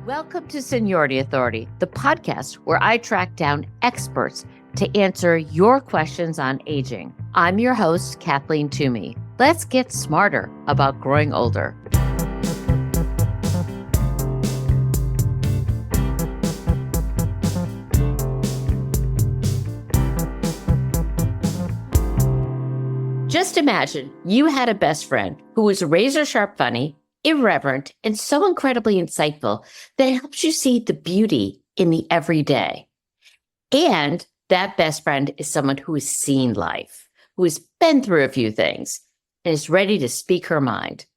Welcome to Seniority Authority, the podcast where I track down experts to answer your questions on aging. I'm your host, Kathleen Toomey. Let's get smarter about growing older. Just imagine you had a best friend who was razor sharp funny, irreverent, and so incredibly insightful that it helps you see the beauty in the everyday. And that best friend is someone who has seen life, who has been through a few things, and is ready to speak her mind.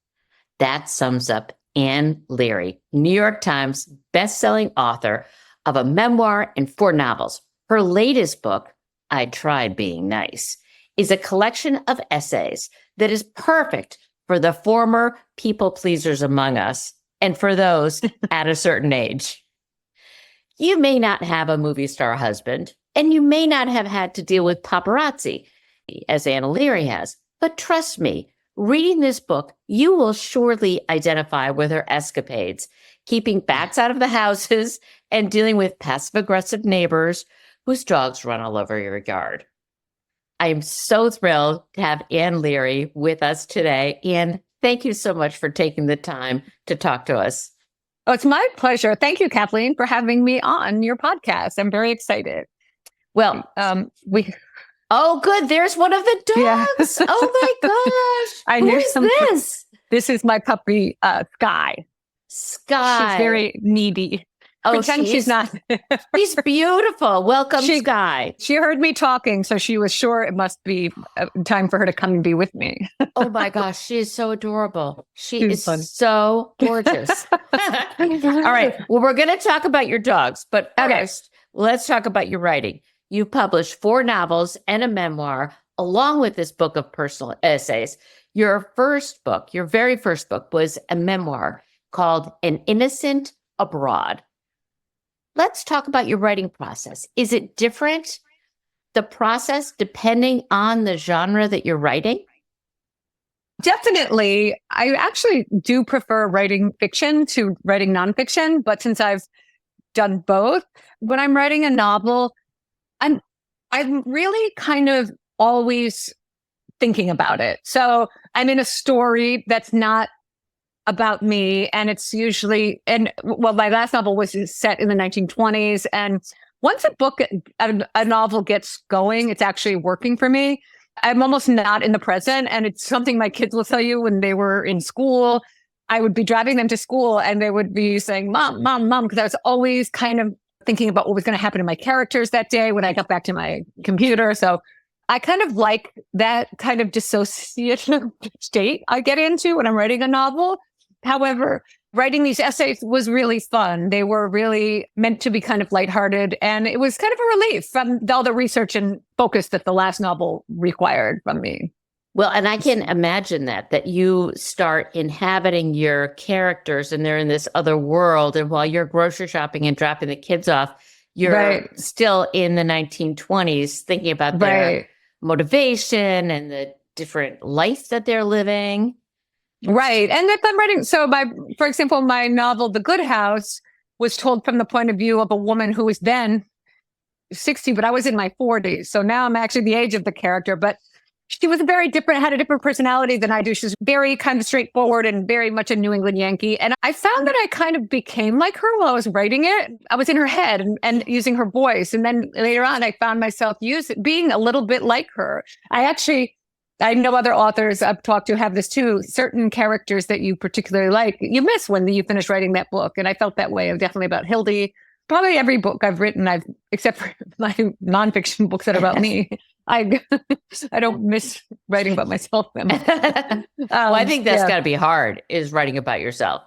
That sums up Ann Leary, New York Times bestselling author of a memoir and 4 novels. Her latest book, I Tried Being Nice, is a collection of essays that is perfect for the former people pleasers among us and for those at a certain age. You may not have a movie star husband, and you may not have had to deal with paparazzi, as Ann Leary has. But trust me, reading this book, you will surely identify with her escapades, keeping bats out of the houses and dealing with passive-aggressive neighbors whose dogs run all over your yard. I am so thrilled to have Ann Leary with us today. Ann, thank you so much for taking the time to talk to us. Oh, it's my pleasure. Thank you, Kathleen, for having me on your podcast. I'm very excited. Well, Oh, good. There's one of the dogs. Yeah. Oh my gosh. Who is this? This is my puppy, Sky. Sky. She's very needy. Oh, pretend she's not. She's beautiful. Welcome, Sky. She heard me talking, so she was sure it must be time for her to come and be with me. Oh my gosh, she is so adorable. She's so gorgeous. All right. Well, we're going to talk about your dogs, but first, let's talk about your writing. You published 4 novels and a memoir, along with this book of personal essays. Your very first book was a memoir called An Innocent Abroad. Let's talk about your writing process. Is it different, the process, depending on the genre that you're writing? Definitely. I actually do prefer writing fiction to writing nonfiction, but since I've done both, when I'm writing a novel, I'm really kind of always thinking about it. So I'm in a story that's not about me, and it's usually, my last novel was set in the 1920s, and once a novel gets going, it's actually working for me. I'm almost not in the present, and it's something my kids will tell you when they were in school. I would be driving them to school, and they would be saying, "Mom, Mom, Mom," because I was always kind of thinking about what was going to happen to my characters that day when I got back to my computer. So I kind of like that kind of dissociative state I get into when I'm writing a novel. However, writing these essays was really fun. They were really meant to be kind of lighthearted, and it was kind of a relief from all the research and focus that the last novel required from me. Well, and I can imagine that you start inhabiting your characters and they're in this other world. And while you're grocery shopping and dropping the kids off, you're still in the 1920s thinking about their motivation and the different life that they're living. Right. And if I'm writing, for example, my novel, The Good House, was told from the point of view of a woman who was then 60, but I was in my 40s. So now I'm actually the age of the character, but she was had a different personality than I do. She's very kind of straightforward and very much a New England Yankee. And I found that I kind of became like her while I was writing it. I was in her head and using her voice. And then later on, I found myself being a little bit like her. I know other authors I've talked to have this too. Certain characters that you particularly like, you miss when you finish writing that book. And I felt that way definitely about Hildy. Probably every book I've written, except for my nonfiction books that are about me. I don't miss writing about myself. Well, I think that's got to be hard, is writing about yourself.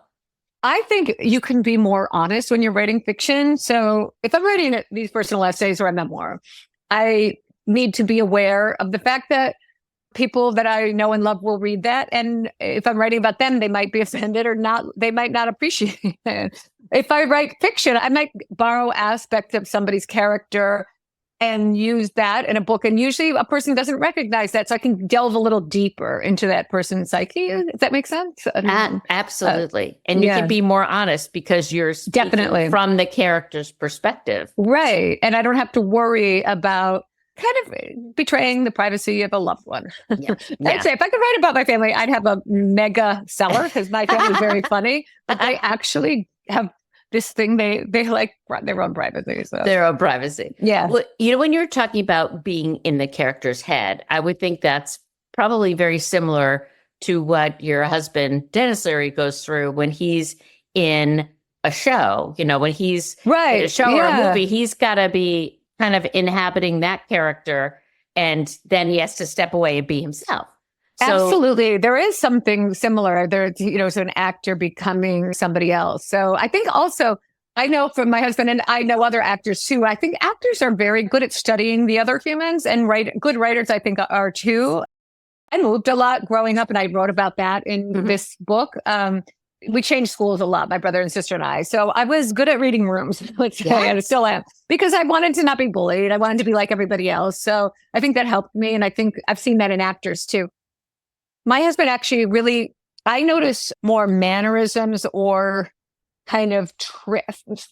I think you can be more honest when you're writing fiction. So if I'm writing these personal essays or a memoir, I need to be aware of the fact that people that I know and love will read that. And if I'm writing about them, they might be offended or not. They might not appreciate it. If I write fiction, I might borrow aspects of somebody's character and use that in a book. And usually a person doesn't recognize that. So I can delve a little deeper into that person's psyche. Does that make sense? Absolutely. And you can be more honest because you're speaking from the character's perspective. Right. And I don't have to worry about kind of betraying the privacy of a loved one. Yeah. I'd say if I could write about my family, I'd have a mega seller because my family is very funny. But they actually have this thing, they like their own privacy. So. Their own privacy. Yeah. Well, when you're talking about being in the character's head, I would think that's probably very similar to what your husband, Dennis Leary, goes through when he's in a show. When he's in a show or a movie, he's got to be kind of inhabiting that character, and then he has to step away and be himself. So, absolutely. There is something similar. There's an actor becoming somebody else. So I think also, I know from my husband, and I know other actors too, I think actors are very good at studying the other humans, and good writers, I think, are too. I moved a lot growing up, and I wrote about that in this book. We changed schools a lot, my brother and sister and I. So I was good at reading rooms, let's say, and I still am, because I wanted to not be bullied. I wanted to be like everybody else. So I think that helped me. And I think I've seen that in actors too. My husband actually really, I notice more mannerisms or kind of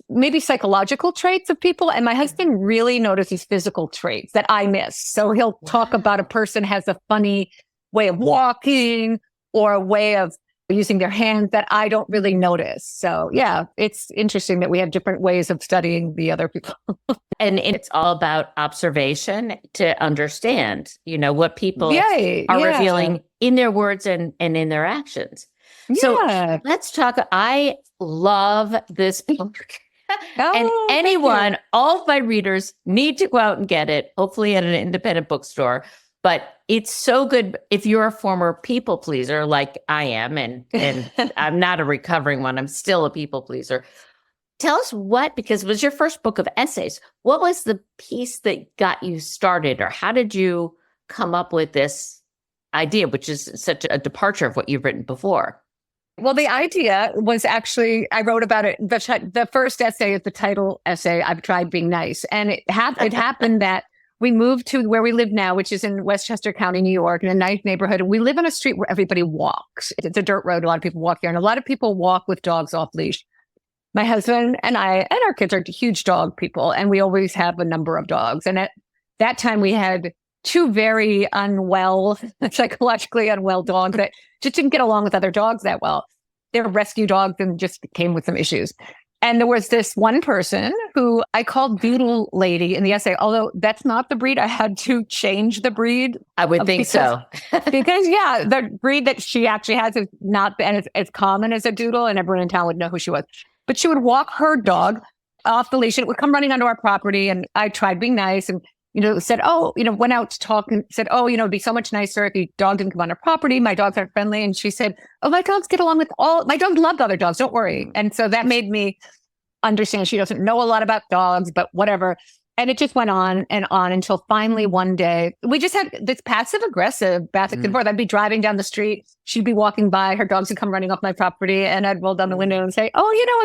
maybe psychological traits of people. And my husband really notices physical traits that I miss. So he'll talk about a person has a funny way of walking or a way of using their hands that I don't really notice. So yeah, it's interesting that we have different ways of studying the other people. And it's all about observation to understand, what people are revealing in their words and in their actions. So let's talk. I love this book. And anyone, all of my readers need to go out and get it, hopefully at an independent bookstore. But it's so good if you're a former people pleaser like I am, and I'm not a recovering one. I'm still a people pleaser. Tell us because it was your first book of essays. What was the piece that got you started, or how did you come up with this idea, which is such a departure of what you've written before? Well, the idea was actually, I wrote about it. The first essay is the title essay, I've Tried Being Nice. And it happened that we moved to where we live now, which is in Westchester County, New York, in a nice neighborhood. And we live on a street where everybody walks. It's a dirt road. A lot of people walk here. And a lot of people walk with dogs off leash. My husband and I and our kids are huge dog people. And we always have a number of dogs. And at that time, we had two very psychologically unwell dogs that just didn't get along with other dogs that well. They were rescue dogs and just came with some issues. And there was this one person who I called Doodle Lady in the essay, although that's not the breed. I had to change the breed. I would think so. Because, the breed that she actually has is not as common as a doodle, and everyone in town would know who she was. But she would walk her dog off the leash, and it would come running onto our property, and I tried being nice and, said, went out to talk and said, it'd be so much nicer if your dog didn't come on our property. My dogs aren't friendly. And she said, my dogs get along with my dogs love the other dogs. Don't worry. And so that made me understand she doesn't know a lot about dogs, but whatever. And it just went on until finally one day we just had this passive aggressive back and forth. I'd be driving down the street. She'd be walking by. Her dogs would come running off my property, and I'd roll down the window and say,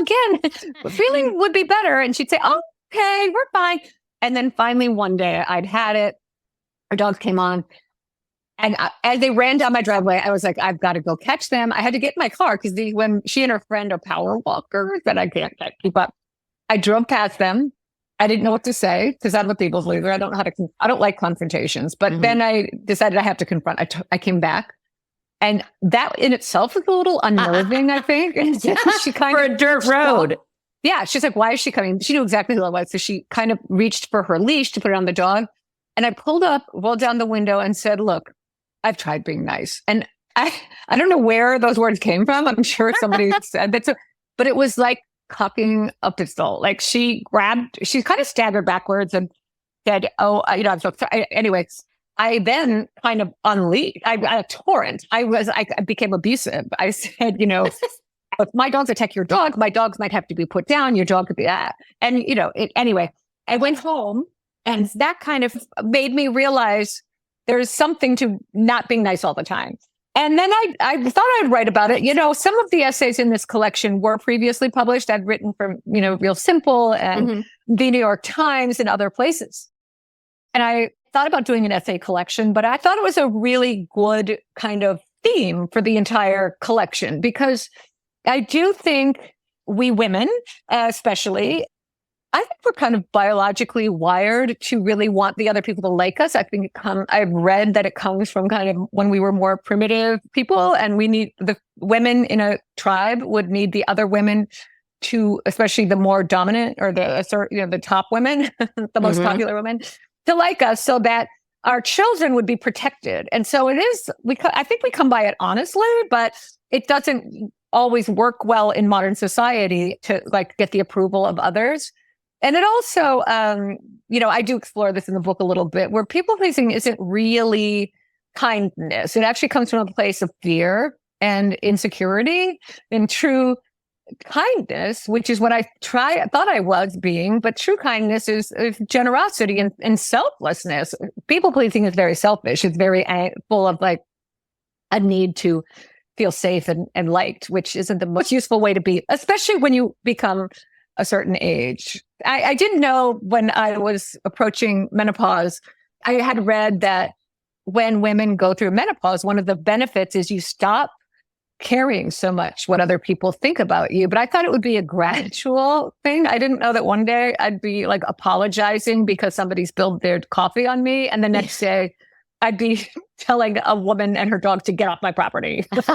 again, feeling would be better. And she'd say, okay, we're fine. And then finally one day I'd had it. Her dogs came on. And as they ran down my driveway, I was like, I've got to go catch them. I had to get in my car because when she and her friend are power walkers that I can't keep up. I drove past them. I didn't know what to say because I'm a people pleaser. I don't like confrontations. But then I decided I have to confront. I came back. And that in itself was a little unnerving, I think. She kind of for a dirt road. Yeah. She's like, why is she coming? She knew exactly who I was. So she kind of reached for her leash to put it on the dog. And I pulled up, rolled down the window and said, look, I've tried being nice. And I don't know where those words came from. I'm sure somebody said that. But it was like cocking a pistol. Like she kind of staggered backwards and said, I'm so sorry. Anyways, I then kind of unleashed a torrent. I became abusive. I said, if my dogs attack your dog, my dogs might have to be put down. Your dog could be that. And, anyway, I went home, and that kind of made me realize there's something to not being nice all the time. And then I thought I'd write about it. Some of the essays in this collection were previously published. I'd written for, Real Simple and the New York Times and other places. And I thought about doing an essay collection, but I thought it was a really good kind of theme for the entire collection, because I do think we women, especially, I think we're kind of biologically wired to really want the other people to like us. I think I've read that it comes from kind of when we were more primitive people, and we need the women in a tribe would need the other women to, especially the more dominant or the top women, the most popular women, to like us, so that our children would be protected. And so it is. I think we come by it honestly, but it doesn't always work well in modern society to like get the approval of others. And it also, I do explore this in the book a little bit, where people pleasing isn't really kindness. It actually comes from a place of fear and insecurity. And true kindness, which is what I thought I was being, but true kindness is generosity and selflessness. People pleasing is very selfish. It's very full of like a need to feel safe and liked, which isn't the most useful way to be, especially when you become a certain age. I didn't know when I was approaching menopause. I had read that when women go through menopause, one of the benefits is you stop caring so much what other people think about you. But I thought it would be a gradual thing. I didn't know that one day I'd be like apologizing because somebody spilled their coffee on me, and the next day I'd be telling a woman and her dog to get off my property. That's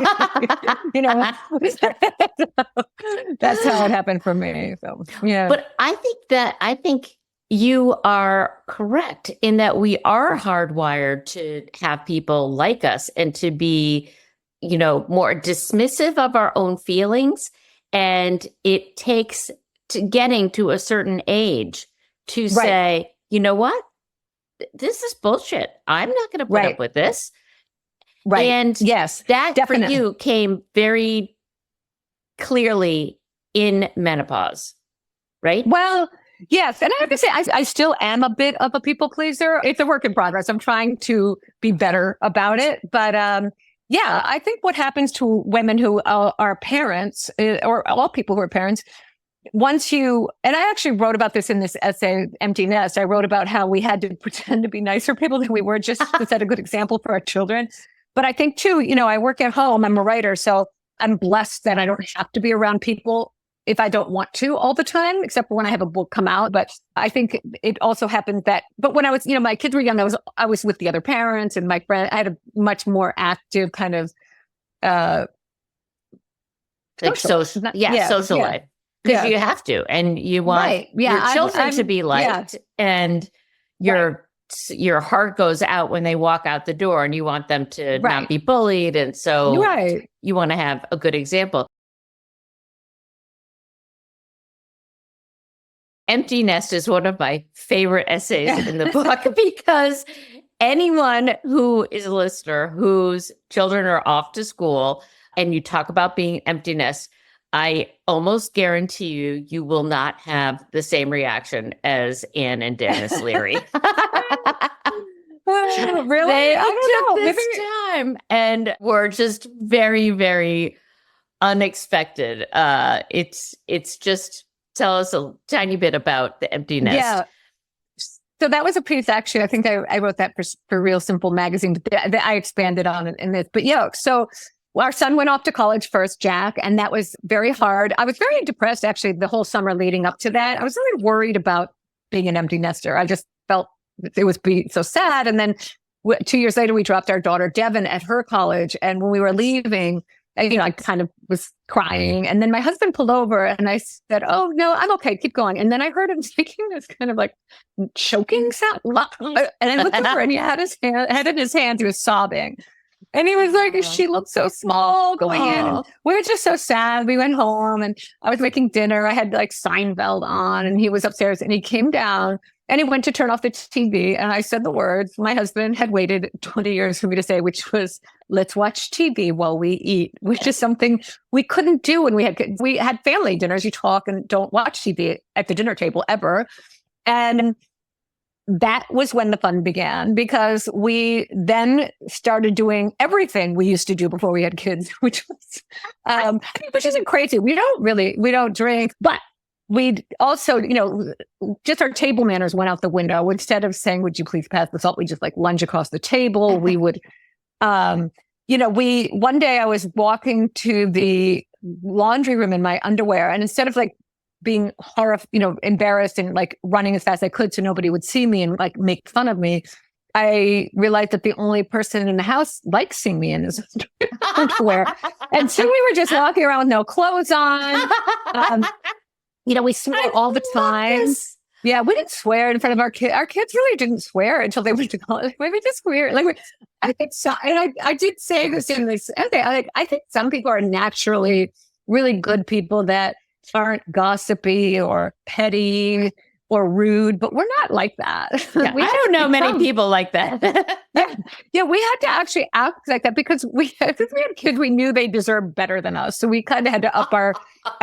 how it happened for me. So, yeah. But I think you are correct in that we are hardwired to have people like us and to be, more dismissive of our own feelings. And it takes to getting to a certain age to say, you know what? This is bullshit. I'm not going to put up with this. Right. And yes, that definitely. for you came very clearly in menopause, right? Well, yes. And I have to say, I still am a bit of a people pleaser. It's a work in progress. I'm trying to be better about it. But I think what happens to women who are parents, or all people who are parents, and I actually wrote about this in this essay, Empty Nest. I wrote about how we had to pretend to be nicer people than we were just to set a good example for our children. But I think too, I work at home, I'm a writer, so I'm blessed that I don't have to be around people if I don't want to all the time, except for when I have a book come out. But I think it also happened but when I was, my kids were young, I was with the other parents and my friend. I had a much more active kind of, social life. Because you have to, and you want your children to be liked, and your heart goes out when they walk out the door, and you want them to not be bullied, and so you want to have a good example. Empty Nest is one of my favorite essays in the book because anyone who is a listener whose children are off to school and you talk about being empty nest, I almost guarantee you will not have the same reaction as Anne and Dennis Leary. Really? They I don't know. this time and were just very, very unexpected. It's just tell us a tiny bit about the empty nest. Yeah. So that was a piece, actually. I think I wrote that for Real Simple magazine, but I expanded on it in this. But so our son went off to college first, Jack, and that was very hard. I was very depressed, actually, the whole summer leading up to that. I was really worried about being an empty nester. I just felt it was so sad. And then 2 years later, we dropped our daughter, Devin, at her college. And when we were leaving, I kind of was crying. And then my husband pulled over and I said, "Oh, no, I'm okay. Keep going." And then I heard him making this kind of like choking sound. And I looked over and he had his head in his hands. He was sobbing. And he was like, she looked so small going in. And we were just so sad. We went home and I was making dinner. I had like Seinfeld on and he was upstairs and he came down and he went to turn off the TV. And I said the words my husband had waited 20 years for me to say, which was, "Let's watch TV while we eat," which is something we couldn't do when we had family dinners. You talk and don't watch TV at the dinner table ever. And that was when the fun began, because we then started doing everything we used to do before we had kids, which isn't crazy. We don't drink, but we'd also, just our table manners went out the window. Instead of saying, would you please pass the salt? We just like lunge across the table. We would, one day I was walking to the laundry room in my underwear, and instead of like being embarrassed and like running as fast as I could so nobody would see me and like make fun of me, I realized that the only person in the house likes seeing me in his underwear. And so we were just walking around with no clothes on. We swore all the time. This. Yeah, we didn't swear in front of our kids. Our kids really didn't swear until they went to college. We just swear. I think so. And I did say this in this essay. I think some people are naturally really good people that aren't gossipy or petty or rude, but we're not like that. Yeah, I don't know many people like that. Yeah, we had to actually act like that because we had kids, we knew they deserved better than us. So we kind of had to up our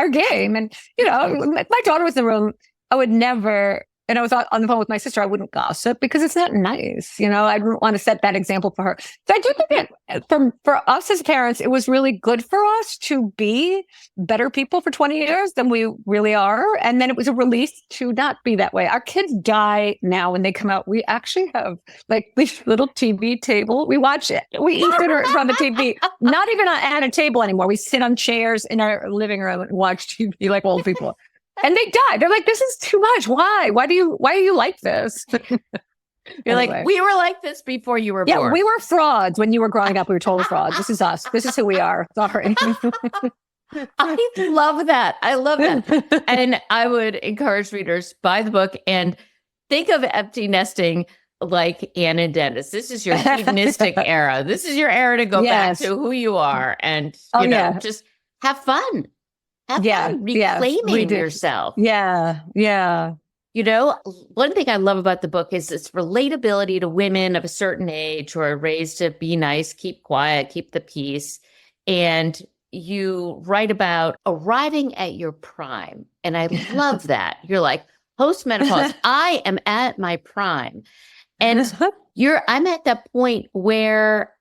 game. And, my daughter was in the room. I would never, and I was on the phone with my sister, I wouldn't gossip because it's not nice. I didn't want to set that example for her. So I do think that for us as parents, it was really good for us to be better people for 20 years than we really are. And then it was a release to not be that way. Our kids die now when they come out. We actually have like this little TV table. We watch it. We eat dinner from the TV, not even at a table anymore. We sit on chairs in our living room and watch TV like old people. And they die. They're like, this is too much. Why? Why are you like this? You're like, we were like this before you were born. Yeah, we were frauds when you were growing up. We were total frauds. This is us. This is who we are. Sorry. I love that. I love that. And I would encourage readers, buy the book and think of empty nesting like Anne and Dennis. This is your hedonistic era. This is your era to go back to who you are and, just have fun. Have fun reclaiming yourself. Yeah. One thing I love about the book is its relatability to women of a certain age who are raised to be nice, keep quiet, keep the peace. And you write about arriving at your prime. And I love that. You're like, post-menopause, I am at my prime. And I'm at that point where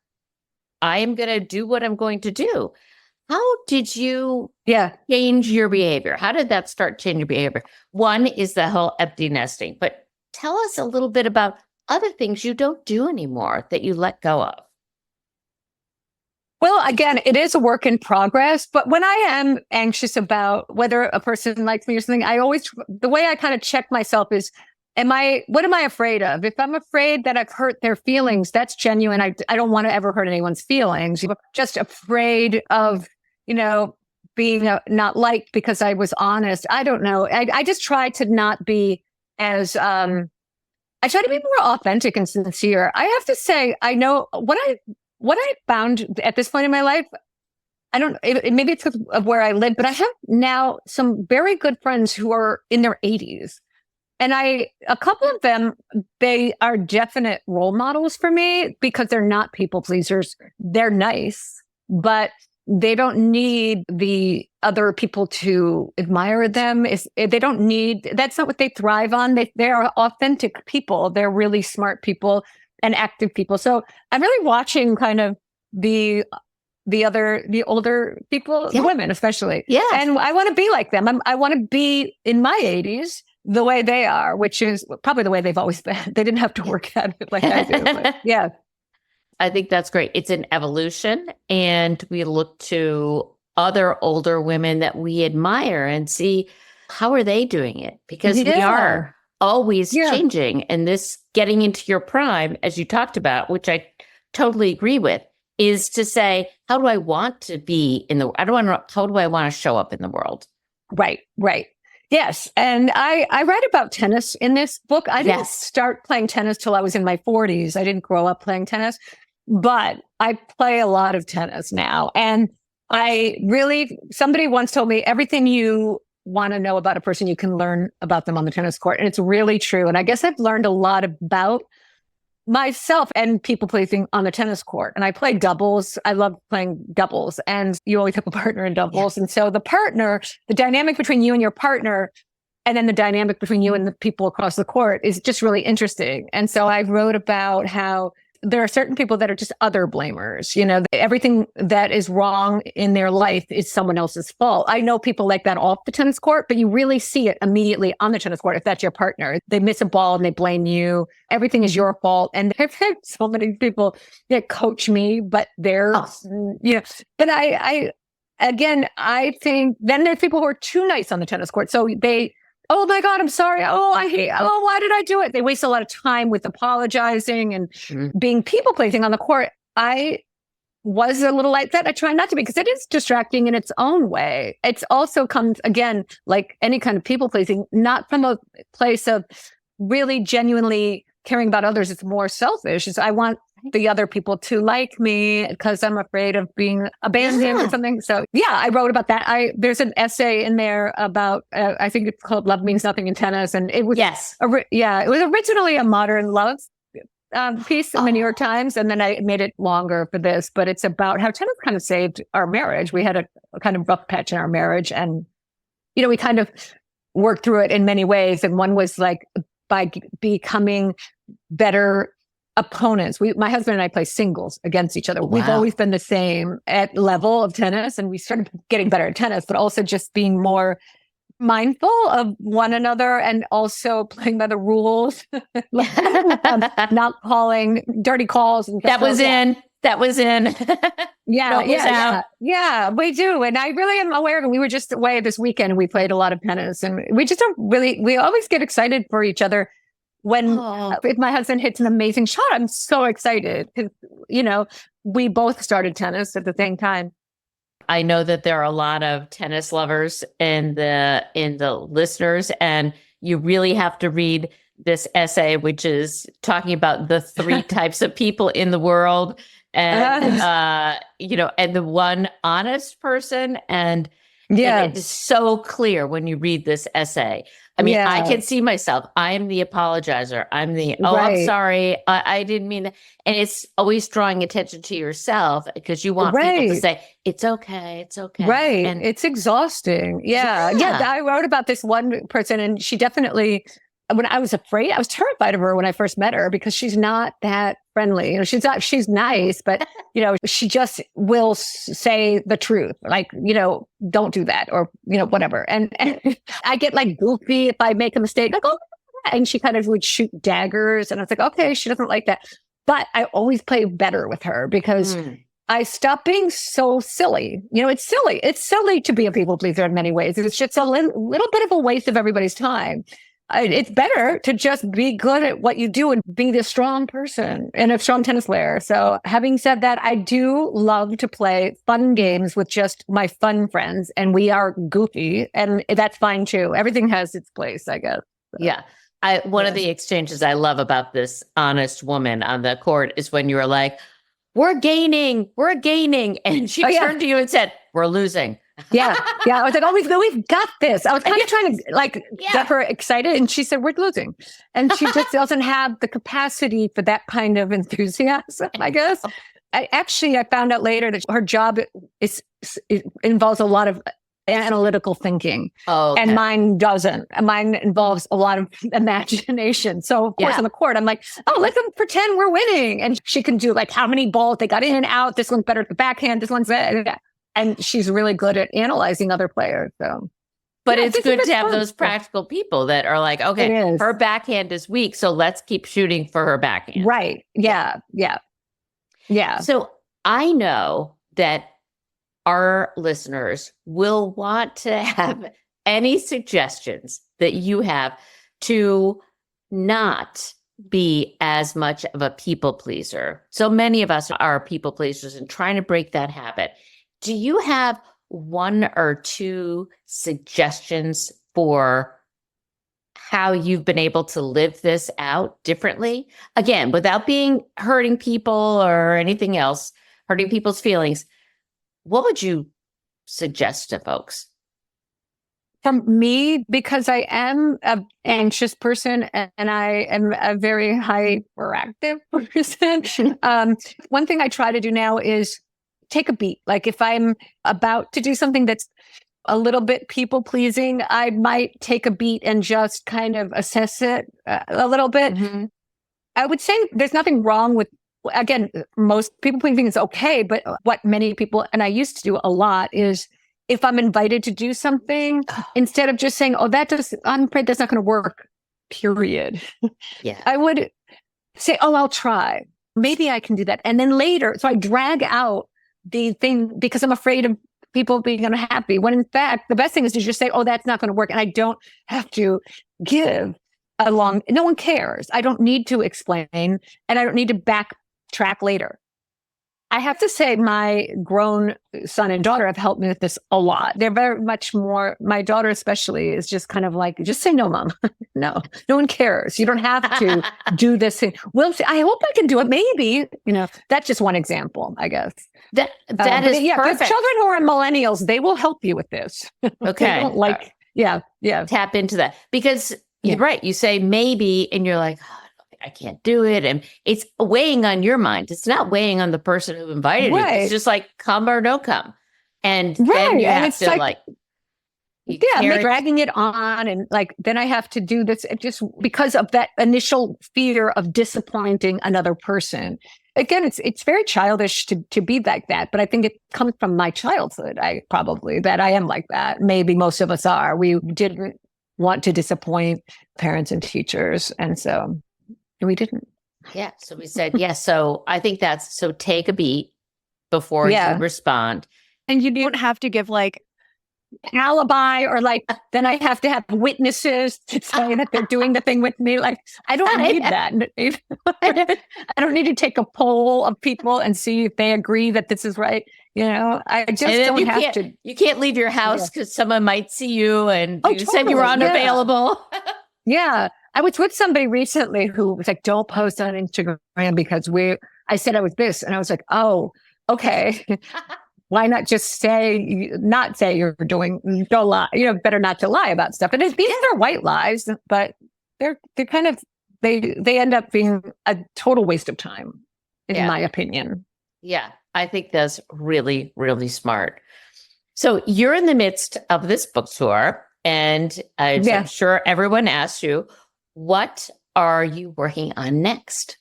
I am going to do what I'm going to do. How did you change your behavior? How did that start changing your behavior? One is the whole empty nesting, but tell us a little bit about other things you don't do anymore that you let go of. Well, again, it is a work in progress, but when I am anxious about whether a person likes me or something, the way I kind of check myself is, what am I afraid of? If I'm afraid that I've hurt their feelings, that's genuine. I don't want to ever hurt anyone's feelings. I'm just afraid of, being not liked because I was honest. I don't know. I just try to not be I try to be more authentic and sincere. I have to say, I know what I found at this point in my life. Maybe it's because of where I live, but I have now some very good friends who are in their 80s. And a couple of them, they are definite role models for me because they're not people pleasers. They're nice, but they don't need the other people to admire them. That's not what they thrive on. They are authentic people. They're really smart people and active people. So I'm really watching kind of the older people, the women especially. Yeah. And I want to be like them. I want to be in my 80s the way they are, which is probably the way they've always been. They didn't have to work at it like I do. But yeah. I think that's great. It's an evolution, and we look to other older women that we admire and see how are they doing it, because we are always changing. And this getting into your prime, as you talked about, which I totally agree with, is to say, how do I want to be how do I want to show up in the world? Right. Yes. And I write about tennis in this book. I didn't start playing tennis till I was in my 40s. I didn't grow up playing tennis, but I play a lot of tennis now. And somebody once told me, everything you want to know about a person, you can learn about them on the tennis court. And it's really true. And I guess I've learned a lot about myself and people pleasing on the tennis court. And I play doubles. I love playing doubles, and you always have a partner in doubles. Yeah. And so the dynamic between you and your partner, and then the dynamic between you and the people across the court is just really interesting. And so I wrote about how there are certain people that are just other blamers. Everything that is wrong in their life is someone else's fault. I know people like that off the tennis court, but you really see it immediately on the tennis court. If that's your partner, they miss a ball and they blame you. Everything is your fault. And I've had so many people that coach me, but they're, but I think then there's people who are too nice on the tennis court. So oh my God, I'm sorry. Oh, why did I do it? They waste a lot of time with apologizing and being people pleasing on the court. I was a little like that. I try not to be, because it is distracting in its own way. It's also comes, again, like any kind of people pleasing, not from a place of really genuinely caring about others. It's more selfish. I want the other people to like me because I'm afraid of being abandoned or something. So I wrote about that. There's an essay in there about, I think it's called Love Means Nothing in Tennis. And it was, it was originally a modern love piece in the New York Times. And then I made it longer for this, but it's about how tennis kind of saved our marriage. We had a kind of rough patch in our marriage, and, we kind of worked through it in many ways. And one was like by becoming better opponents. My husband and I play singles against each other. Wow. We've always been the same at level of tennis, and we started getting better at tennis, but also just being more mindful of one another and also playing by the rules, not calling dirty calls. And That was in. Yeah, we do. And I really am aware of it. We were just away this weekend and we played a lot of tennis, and we just we always get excited for each other. When if my husband hits an amazing shot, I'm so excited because, we both started tennis at the same time. I know that there are a lot of tennis lovers in the listeners, and you really have to read this essay, which is talking about the 3 types of people in the world, and and the one honest person, and it is so clear when you read this essay. I mean, I can see myself. I am the apologizer. I'm the, I'm sorry. I didn't mean that. And it's always drawing attention to yourself because you want people to say, it's okay. It's okay. Right. And it's exhausting. Yeah. I wrote about this one person, and she definitely, when I was terrified of her when I first met her because she's not that friendly. She's nice, but, she just will say the truth. Like, don't do that or, whatever. And I get like goofy if I make a mistake, like, and she kind of would shoot daggers. And I was like, okay, she doesn't like that. But I always play better with her because I stopped being so silly. It's silly. It's silly to be a people pleaser in many ways. It's just a little bit of a waste of everybody's time. It's better to just be good at what you do and be the strong person and a strong tennis player. So having said that, I do love to play fun games with just my fun friends, and we are goofy, and that's fine too. Everything has its place, I guess. So. Yeah. One of the exchanges I love about this honest woman on the court is when you were like, we're gaining. And she turned to you and said, we're losing. Yeah. I was like, we've got this. I was kind of trying to get her excited, and she said, we're losing. And she just doesn't have the capacity for that kind of enthusiasm, I guess. I found out later that her job involves a lot of analytical thinking. And mine doesn't. Mine involves a lot of imagination. So of course on the court, I'm like, let them pretend we're winning. And she can do like how many balls they got in and out. This one's better at the backhand. This one's better. And she's really good at analyzing other players. So, but it's good to have those practical people that are like, okay, her backhand is weak, so let's keep shooting for her backhand. Right. Yeah. So I know that our listeners will want to have any suggestions that you have to not be as much of a people pleaser. So many of us are people pleasers and trying to break that habit. Do you have 1 or 2 suggestions for how you've been able to live this out differently? Again, without hurting people or anything else, hurting people's feelings. What would you suggest to folks? From me, because I am an anxious person and I am a very hyperactive person. One thing I try to do now is take a beat. Like if I'm about to do something that's a little bit people pleasing, I might take a beat and just kind of assess it a little bit. Mm-hmm. I would say there's nothing wrong with again, most people think it's okay, but what many people, and I used to do a lot, is if I'm invited to do something, instead of just saying, I'm afraid that's not going to work, period. Yeah. I would say, I'll try. Maybe I can do that. And then later, so I drag out the thing because I'm afraid of people being unhappy, when in fact, the best thing is to just say, that's not going to work. And I don't have to give no one cares. I don't need to explain, and I don't need to backtrack later. I have to say my grown son and daughter have helped me with this a lot. They're very much more, my daughter especially is just kind of like, just say no, mom. No one cares. You don't have to do this thing. Well, I hope I can do it. Maybe, that's just one example, I guess. That is perfect. The children who are millennials, they will help you with this. Okay. They don't tap into that, because you're right. You say maybe, and you're like, I can't do it. And it's weighing on your mind. It's not weighing on the person who invited you. It's just like, come or no come. And then you have to I'm dragging it on. And then I have to do this just because of that initial fear of disappointing another person. Again, it's very childish to be like that, but I think it comes from my childhood. That I am like that. Maybe most of us are. We didn't want to disappoint parents and teachers. And so we didn't. Yeah. So we said, yes. So I think so take a beat before you respond. And you don't have to give alibi or then I have to have witnesses to say that they're doing the thing with me. I don't need that. I don't need to take a poll of people and see if they agree that this is right. I just don't have to. You can't leave your house because someone might see you and you said you were unavailable. Yeah. I was with somebody recently who was like, don't post on Instagram because I said I was this. And I was like, oh, okay. Why not just not say you're doing, don't lie, better not to lie about stuff. And these are white lies, but they're kind of, they end up being a total waste of time, in my opinion. Yeah. I think that's really, really smart. So you're in the midst of this book tour, and I'm sure everyone asks you, what are you working on next?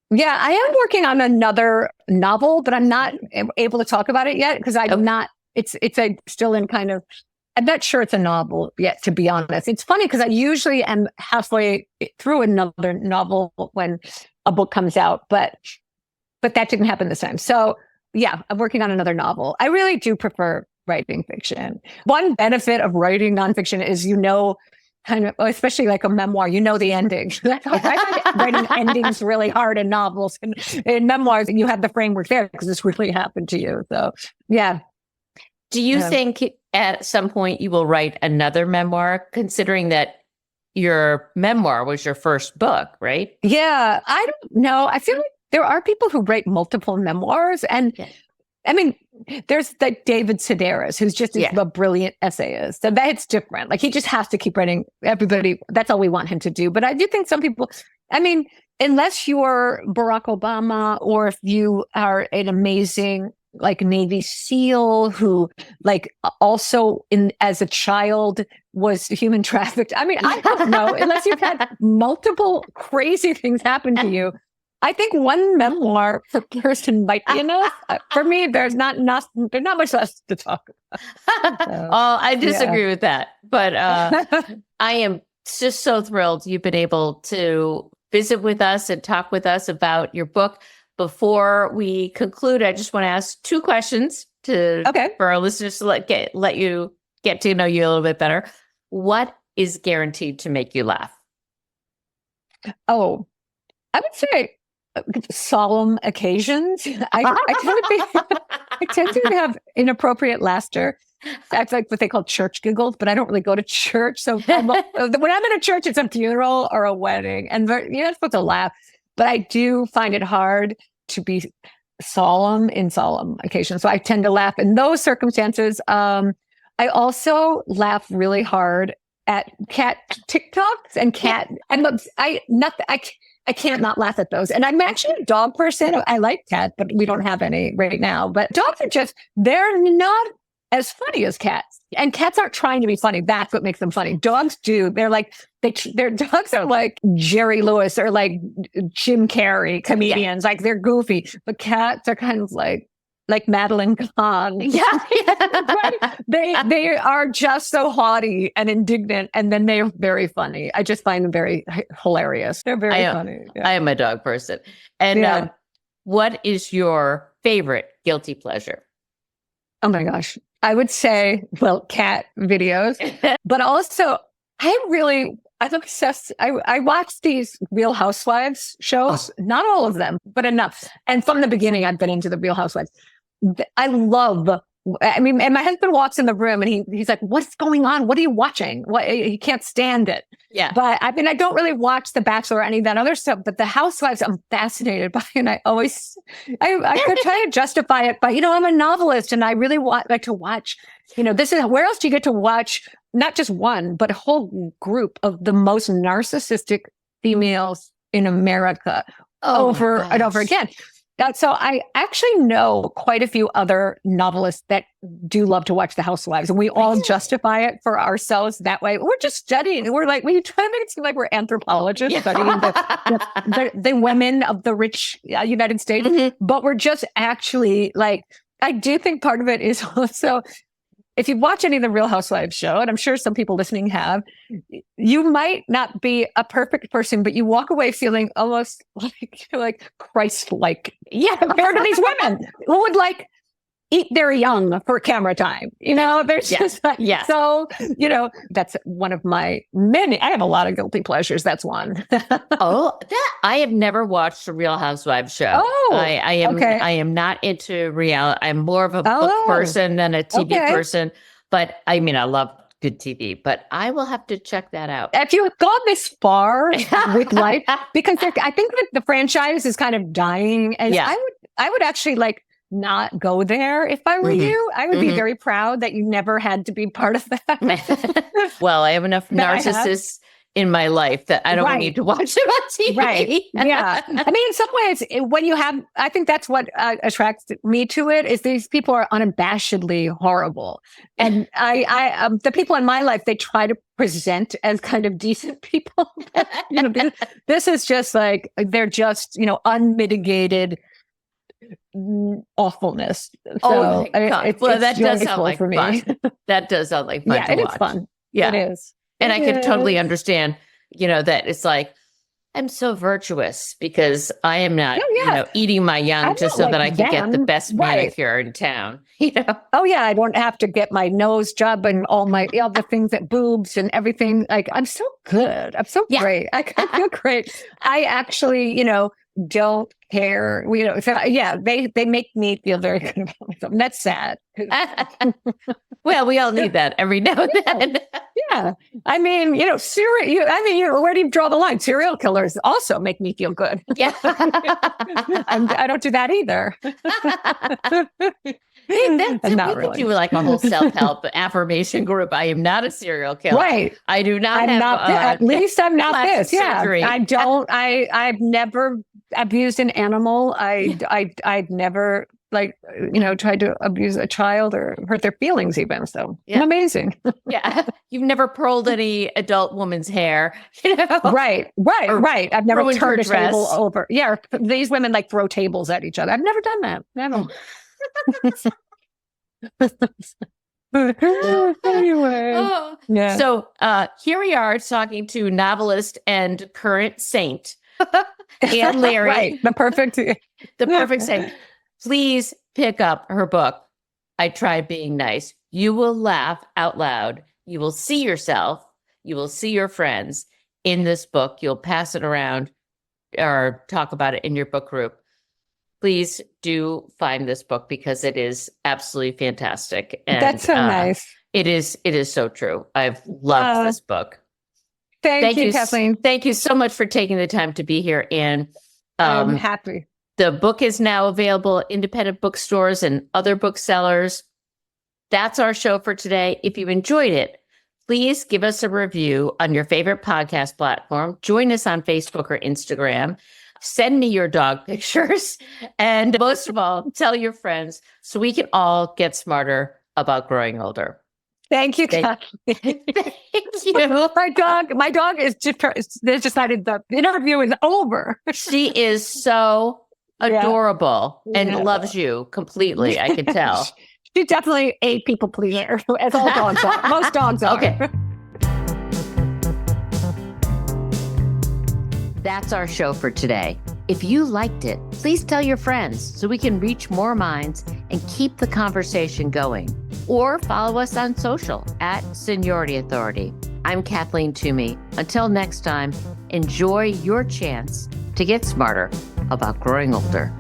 Yeah, I am working on another novel, but I'm not able to talk about it yet because it's still in kind of, I'm not sure it's a novel yet, to be honest. It's funny because I usually am halfway through another novel when a book comes out, but that didn't happen this time. So yeah, I'm working on another novel. I really do prefer writing fiction. One benefit of writing nonfiction is, kind of, especially like a memoir, the ending. I find writing endings really hard in novels, and in memoirs, you have the framework there because this really happened to you. So, yeah. Do you think at some point you will write another memoir, considering that your memoir was your first book, right? Yeah, I don't know. I feel like there are people who write multiple memoirs, and I mean, there's David Sedaris, who's just a brilliant essayist. So that's different. He just has to keep writing. Everybody, that's all we want him to do. But I do think some people, unless you're Barack Obama, or if you are an amazing Navy SEAL who also as a child was human trafficked. I don't know. Unless you've had multiple crazy things happen to you, I think one memoir per person might be enough. For me, there's not much less to talk about. So, I disagree with that, but I am just so thrilled you've been able to visit with us and talk with us about your book. Before we conclude, I just want to ask two questions for our listeners to let you get to know you a little bit better. What is guaranteed to make you laugh? Oh, I would say solemn occasions. I tend to have inappropriate laughter. That's what they call church giggles, but I don't really go to church. So when I'm in a church, it's a funeral or a wedding, and you're not supposed to laugh. But I do find it hard to be solemn in solemn occasions. So I tend to laugh in those circumstances. I also laugh really hard at cat TikToks and cat. I can't not laugh at those. And I'm actually a dog person. I like cats, but we don't have any right now. But dogs are they're not as funny as cats. And cats aren't trying to be funny. That's what makes them funny. Dogs do. They're like, their dogs are like Jerry Lewis or like Jim Carrey comedians. Like they're goofy. But cats are kind of like Madeline Kahn. Yeah. Right? They are just so haughty and indignant, and then they're very funny. I just find them very hilarious. They're very funny. Yeah. I am a dog person. And what is your favorite guilty pleasure? Oh my gosh. I would say, well, cat videos, but also I'm obsessed. I watch these Real Housewives shows, not all of them, but enough. And from the beginning, I've been into the Real Housewives. And my husband walks in the room and he's like, what's going on? What are you watching? He can't stand it. Yeah. But I don't really watch The Bachelor or any of that other stuff, but the Housewives I'm fascinated by. And I could try to justify it, but I'm a novelist and I really like to watch, where else do you get to watch not just one, but a whole group of the most narcissistic females in America over and over again. So I actually know quite a few other novelists that do love to watch The Housewives, and we all justify it for ourselves that way. We're just studying. We're like, we try to make it seem like we're anthropologists studying the women of the rich United States, but we're just actually like, I do think part of it is also, if you watch any of the Real Housewives show, and I'm sure some people listening have, you might not be a perfect person, but you walk away feeling almost like Christ-like. Yeah, compared to these women who would like eat their young for camera time. There's just so, that's one of my many. I have a lot of guilty pleasures. That's one. I have never watched a Real Housewives show. I am not into reality. I'm more of a book person than a TV person. But I love good TV, but I will have to check that out. If you've gone this far with life, because I think that the franchise is kind of dying, and I would actually not go there if I were you. I would be very proud that you never had to be part of that. Well, I have enough narcissists in my life that I don't need to watch them on TV. Right. Yeah. In some ways, I think that's what attracts me to it, is these people are unabashedly horrible. And the people in my life, they try to present as kind of decent people. This is just like, they're just, unmitigated awfulness. So that does sound like fun. That does sound like fun to watch. It is fun. Yeah, it is. And I can totally understand, that it's like, I'm so virtuous because I am not, eating my young just so that I can get the best manicure in town. Oh yeah, I don't have to get my nose job and all the things that boobs and everything. Like, I'm so good. I'm so great. I feel great. I actually, don't care. They make me feel very good about myself. And that's sad. Well, we all need that every now and then. Yeah. Where do you draw the line? Serial killers also make me feel good. Yeah. I don't do that either. We could do like a whole self-help affirmation group. I am not a serial killer. Right. I do not at least I'm not this. Surgery. Yeah. I don't, I've never abused an animal. I've never tried to abuse a child or hurt their feelings even. So I'm amazing. Yeah. You've never pearled any adult woman's hair, Right. I've never turned a table over. Yeah. These women throw tables at each other. I've never done that. Never. Anyway. Yeah. So here we are talking to novelist and current saint, Ann Leary. Right. The perfect saint. Please pick up her book, I Tried Being Nice. You will laugh out loud. You will see yourself. You will see your friends in this book. You'll pass it around or talk about it in your book group. Please do find this book because it is absolutely fantastic. And that's so nice. It is so true. I've loved this book. Thank you, Kathleen. Thank you so much for taking the time to be here. And I'm happy. The book is now available at independent bookstores and other booksellers. That's our show for today. If you enjoyed it, please give us a review on your favorite podcast platform. Join us on Facebook or Instagram. Send me your dog pictures. And most of all, tell your friends so we can all get smarter about growing older. Thank you, Thank- Kathleen. Thank you. My dog is they decided the interview is over. She is so adorable and Yeah. loves you completely. I can tell. She's definitely a people pleaser, as all dogs are. Most dogs are. Okay. That's our show for today. If you liked it, please tell your friends so we can reach more minds and keep the conversation going. Or follow us on social at Seniority Authority. I'm Kathleen Toomey. Until next time, enjoy your chance to get smarter about growing older.